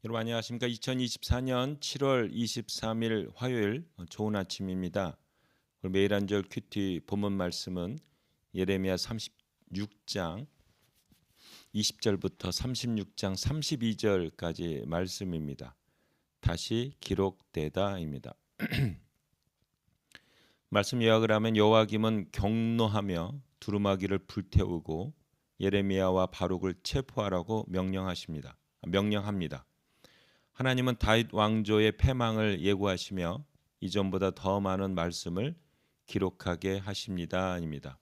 여러분 안녕하십니까? 2024년 7월 23일 화요일 좋은 아침입니다. 오늘 매일 한절 큐티 본문 말씀은 예레미야 36장 20절부터 36장 32절까지 말씀입니다. 다시 기록되다입니다. 말씀 요약을 하면 여호와김은 경노하며 두루마기를 불태우고 예레미야와 바룩을 체포하라고 명령합니다. 하나님은 다윗 왕조의 패망을 예고하시며 이전보다 더 많은 말씀을 기록하게 하십니다입니다.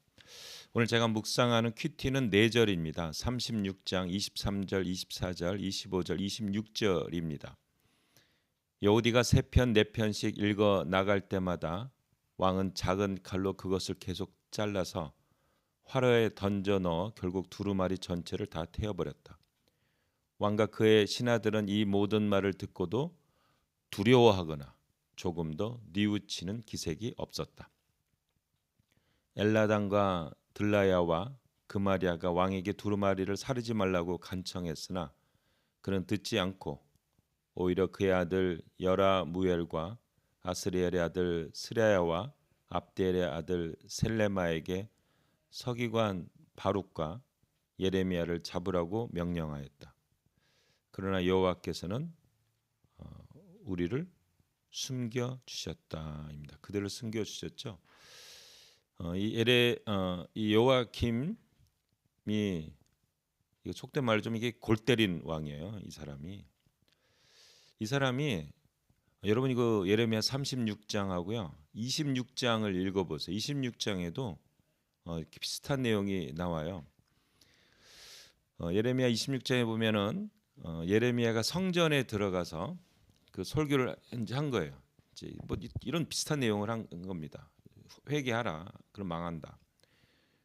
오늘 제가 묵상하는 큐티는 4절입니다. 36장 23절, 24절, 25절, 26절입니다. 여호디가 3편, 4편씩 읽어 나갈 때마다 왕은 작은 칼로 그것을 계속 잘라서 화로에 던져 넣어 결국 두루마리 전체를 다 태워버렸다. 왕과 그의 신하들은 이 모든 말을 듣고도 두려워하거나 조금도 뉘우치는 기색이 없었다. 엘라단과 들라야와 그마리아가 왕에게 두루마리를 사르지 말라고 간청했으나 그는 듣지 않고 오히려 그의 아들 여라무엘과 아스리엘의 아들 스랴야와 압디엘의 아들 셀레마에게 서기관 바룩과 예레미야를 잡으라고 명령하였다. 그러나 여호와께서는 우리를 숨겨 주셨다입니다. 그들을 숨겨 주셨죠. 이 여호와김이 이거 속된 말로 좀 이게 골 때린 왕이에요. 이 사람이 여러분 이거 예레미야 36장하고요 26장을 읽어보세요. 26장에도 비슷한 내용이 나와요. 예레미야 26장에 보면은 예레미야가 성전에 들어가서 그 설교를 한 거예요. 이제 뭐 이런 비슷한 내용을 한 겁니다. 회개하라, 그럼 망한다.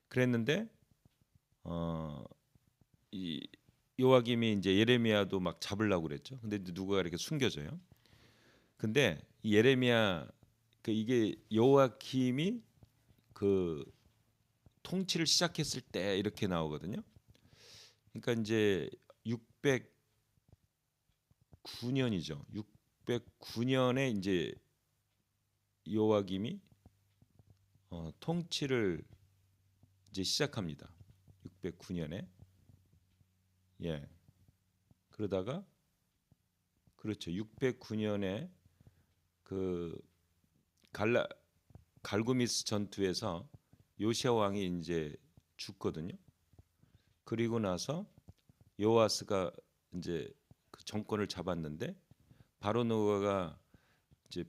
그랬는데 이 요아김이 이제 예레미야도 막 잡으려고 그랬죠. 근데 누가 이렇게 숨겨져요. 근데 이 예레미야 이게 요아김이 그 통치를 시작했을 때 이렇게 나오거든요. 그러니까 이제 609년이죠. 609년에 이제 요아김이 통치를 이제 시작합니다. 609년에 그러다가 그렇죠. 609년에 그 갈구미스 전투에서 요시야 왕이 이제 죽거든요. 그리고 나서 요아스가 이제 그 정권을 잡았는데 바로 노아가 이제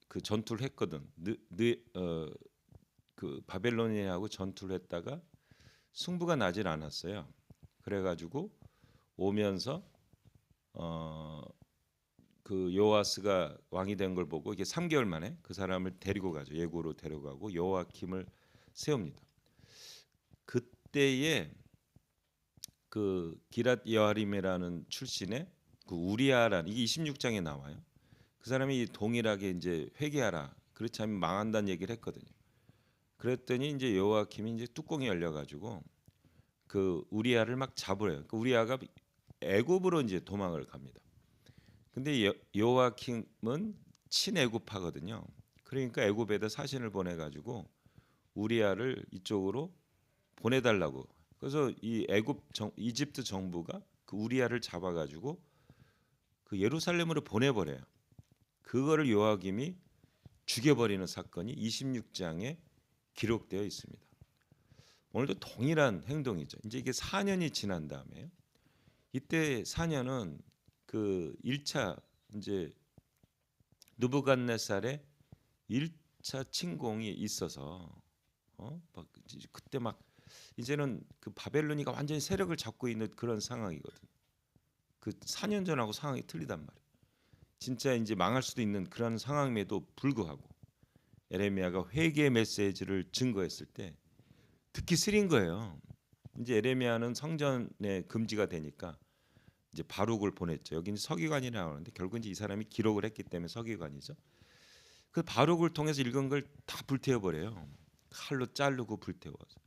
그 전투를 했거든. 그 바벨로니아하고 전투를 했다가 승부가 나질 않았어요. 그래가지고 오면서 그 요아스가 왕이 된 걸 보고 이게 3개월 만에 그 사람을 데리고 가죠. 예고로 데려가고 요아킴을 세웁니다. 그때에 그 기랏 여아림이라는 출신의 그 우리아라는 이게 26장에 나와요. 그 사람이 동일하게 이제 회개하라. 그렇지 않으면 망한다는 얘기를 했거든요. 그랬더니 이제 요아킴이 이제 뚜껑이 열려가지고 그 우리아를 막 잡으래요. 그 우리아가 애굽으로 이제 도망을 갑니다. 근데 요아킴은 친애굽파거든요. 그러니까 애굽에다 사신을 보내가지고 우리아를 이쪽으로 보내달라고. 그래서 이 이집트 정부가 그 우리아를 잡아가지고 그 예루살렘으로 보내버려요. 그거를 요아김이 죽여버리는 사건이 26장에 기록되어 있습니다. 오늘도 동일한 행동이죠. 이제 이게 4년이 지난 다음에 이때 4년은 그 1차 이제 느부갓네살의 1차 침공이 있어서 그때 막 이제는 그 바벨론이가 완전히 세력을 잡고 있는 그런 상황이거든요. 그 4년 전하고 상황이 틀리단 말이에요. 진짜 이제 망할 수도 있는 그런 상황임에도 불구하고 에레미야가 회개 메시지를 증거했을 때 듣기 싫은 거예요. 이제 에레미야는 성전에 금지가 되니까 이제 바룩을 보냈죠. 여기는 서기관이라고 하는데 결국 이제 이 사람이 기록을 했기 때문에 서기관이죠. 그 바룩을 통해서 읽은 걸 다 불태워 버려요. 칼로 자르고 불태워서.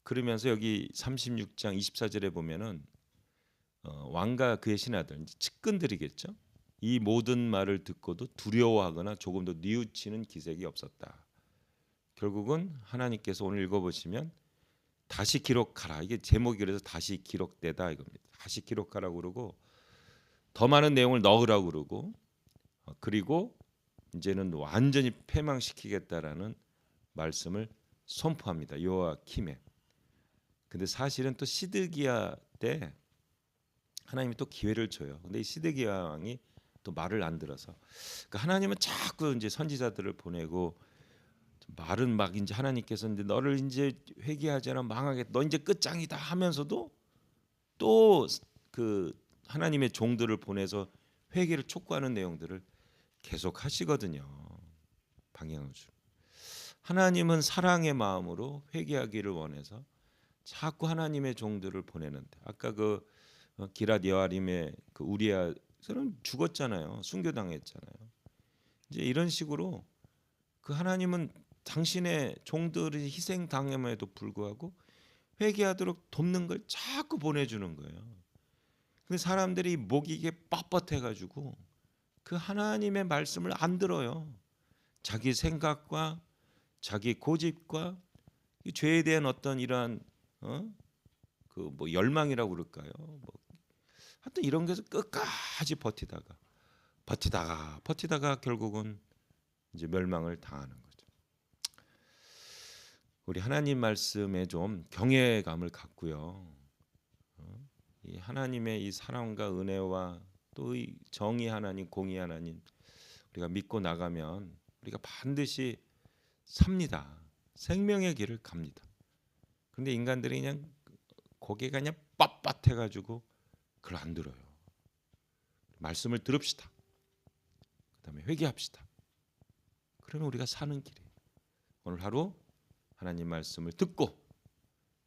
그러면서 여기 36장 24절에 보면은 왕과 그의 신하들, 이제 측근들이겠죠. 이 모든 말을 듣고도 두려워하거나 조금 더 뉘우치는 기색이 없었다. 결국은 하나님께서 오늘 읽어보시면 다시 기록하라. 이게 제목이 그래서 다시 기록되다 이겁니다. 다시 기록하라고 그러고 더 많은 내용을 넣으라고 그러고 그리고 이제는 완전히 패망시키겠다라는 말씀을 선포합니다. 요아킴에. 근데 사실은 또 시드기야 때 하나님이 또 기회를 줘요. 근데 이 시드기야 왕이 또 말을 안 들어서 그러니까 하나님은 자꾸 이제 선지자들을 보내고 말은 막 이제 하나님께서 이제 너를 이제 회개하지 않으면 망하겠다. 너 이제 끝장이다 하면서도 또 그 하나님의 종들을 보내서 회개를 촉구하는 내용들을 계속 하시거든요. 방향을 주. 하나님은 사랑의 마음으로 회개하기를 원해서 자꾸 하나님의 종들을 보내는데 아까 그 기랏 여아림의 그 우리아서는 죽었잖아요. 순교당했잖아요. 이제 이런 식으로 그 하나님은 당신의 종들이 희생 당함에도 불구하고 회개하도록 돕는 걸 자꾸 보내주는 거예요. 근데 사람들이 목이 이게 뻣뻣해 가지고 그 하나님의 말씀을 안 들어요. 자기 생각과 자기 고집과 이 죄에 대한 어떤 이러한 그 뭐 열망이라고 그럴까요? 뭐 하여튼 이런 게서 끝까지 버티다가 결국은 이제 멸망을 당하는 거죠. 우리 하나님 말씀에 좀 경외감을 갖고요. 이 하나님의 이 사랑과 은혜와 또 이 정의 하나님, 공의 하나님 우리가 믿고 나가면 우리가 반드시 삽니다. 생명의 길을 갑니다. 근데 인간들이 그냥 고개가 그냥 빳빳해가지고 그걸 안 들어요. 말씀을 들읍시다. 그다음에 회개합시다. 그러면 우리가 사는 길이에요. 오늘 하루 하나님 말씀을 듣고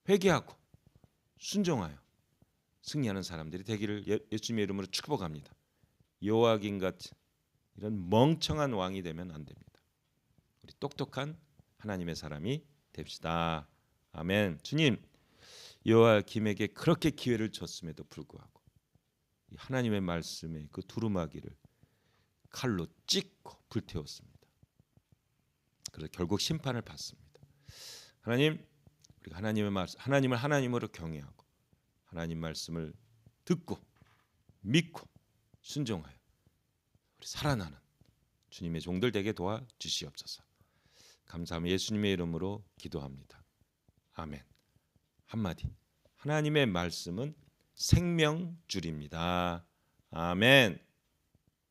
회개하고 순종하여 승리하는 사람들이 되기를 예수님의 이름으로 축복합니다. 요아kim 같은 이런 멍청한 왕이 되면 안 됩니다. 우리 똑똑한 하나님의 사람이 됩시다. 아멘. 주님, 요아킴에게 그렇게 기회를 줬음에도 불구하고 하나님의 말씀에 그 두루마기를 칼로 찍고 불태웠습니다. 그래서 결국 심판을 받습니다. 하나님, 우리가 하나님의 말씀, 하나님을 하나님으로 경외하고 하나님 말씀을 듣고 믿고 순종하여 우리 살아나는 주님의 종들 되게 도와 주시옵소서. 감사하며 예수님의 이름으로 기도합니다. 아멘. 한마디. 하나님의 말씀은 생명줄입니다. 아멘.